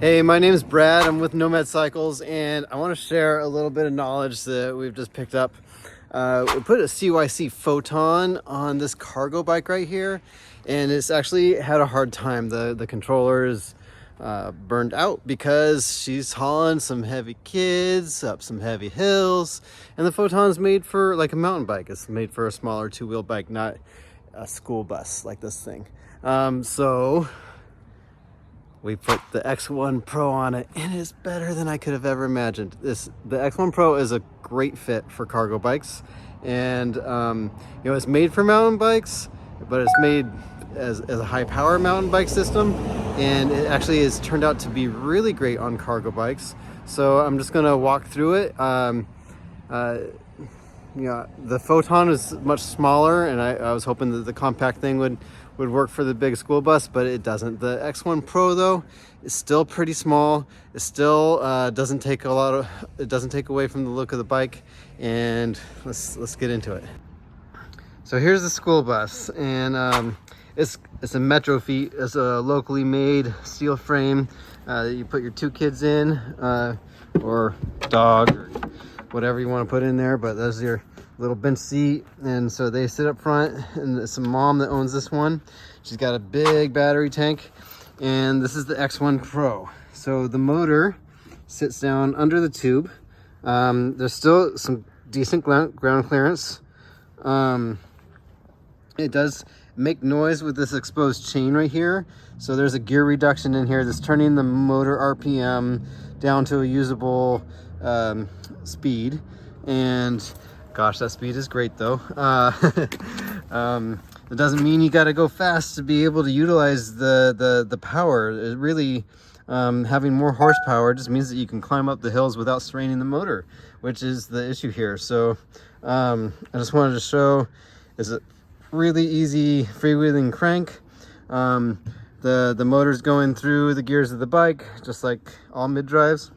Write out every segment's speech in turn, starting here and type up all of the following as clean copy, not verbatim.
Hey, my name is Brad. I'm with Nomad Cycles, and I want to share a little bit of knowledge that we've just picked up. We put a CYC Photon on this cargo bike right here, and it's actually had a hard time. The controller is burned out because she's hauling some heavy kids up some heavy hills, and the Photon's made for like a mountain bike. It's made for a smaller two-wheel bike, not a school bus like this thing. So we put the X1 Pro on it, and it's better than I could have ever imagined. The X1 Pro is a great fit for cargo bikes, and it's made for mountain bikes, but it's made as a high power mountain bike system, and it actually has turned out to be really great on cargo bikes. So I'm just gonna walk through it. The Photon is much smaller, and I was hoping that the compact thing would work for the big school bus, but it doesn't. The X1 Pro though is still pretty small. It still doesn't take away from the look of the bike, and let's get into it. So here's the school bus, and it's a Metrofiets. It's a locally made steel frame. You put your two kids in, or dog, or whatever you want to put in there, but those are your little bench seat, and so they sit up front, and it's a mom that owns this one. She's got a big battery tank, and this is the X1 Pro. So the motor sits down under the tube. There's still some decent ground clearance. It does make noise with this exposed chain right here, so there's a gear reduction in here that's turning the motor RPM down to a usable speed. And gosh, that speed is great though. It doesn't mean you got to go fast to be able to utilize the power. It really, having more horsepower just means that you can climb up the hills without straining the motor, which is the issue here. So I just wanted to show, is a really easy freewheeling crank. The motor's going through the gears of the bike, just like all mid-drives,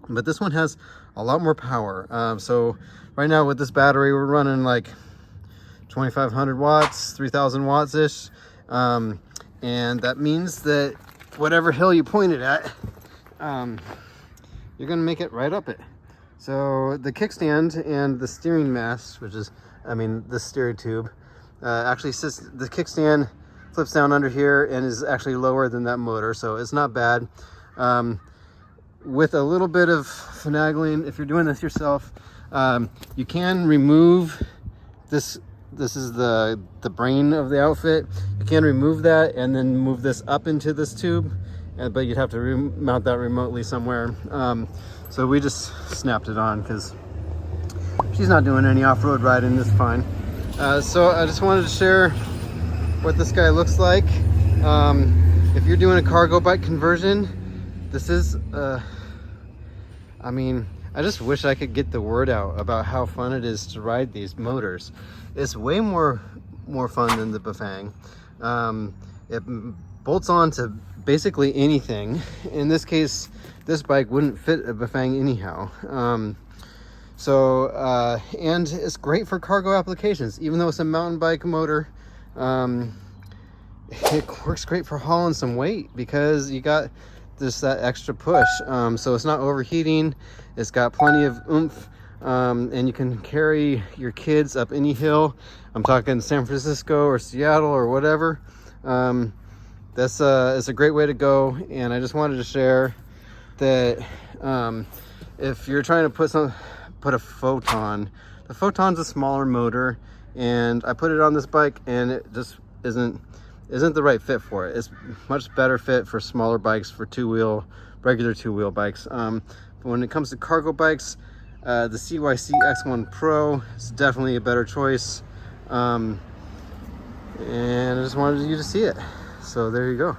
but this one has a lot more power. So right now with this battery, we're running like 2,500 watts, 3,000 watts ish. And that means that whatever hill you point it at, you're gonna make it right up it. So the kickstand and the steering mast, this steering tube, actually sits, the kickstand flips down under here and is actually lower than that motor. So it's not bad. With a little bit of finagling, if you're doing this yourself, you can remove this. This is the brain of the outfit. You can remove that and then move this up into this tube, but you'd have to mount that remotely somewhere. So we just snapped it on because she's not doing any off-road riding. It's fine. So I just wanted to share what this guy looks like. If you're doing a cargo bike conversion, this is I just wish I could get the word out about how fun it is to ride these motors. It's way more fun than the Bafang. It bolts on to basically anything. In this case, this bike wouldn't fit a Bafang anyhow. And it's great for cargo applications. Even though it's a mountain bike motor, it works great for hauling some weight because you got just that extra push. So it's not overheating. It's got plenty of oomph, and you can carry your kids up any hill. I'm talking San Francisco or Seattle or whatever. It's a great way to go, and I just wanted to share that if you're trying to put a Photon, the Photon's a smaller motor, and I put it on this bike, and it just isn't the right fit for it. It's much better fit for smaller bikes, for regular two-wheel bikes. But when it comes to cargo bikes, the CYC X1 Pro is definitely a better choice. And I just wanted you to see it. So there you go.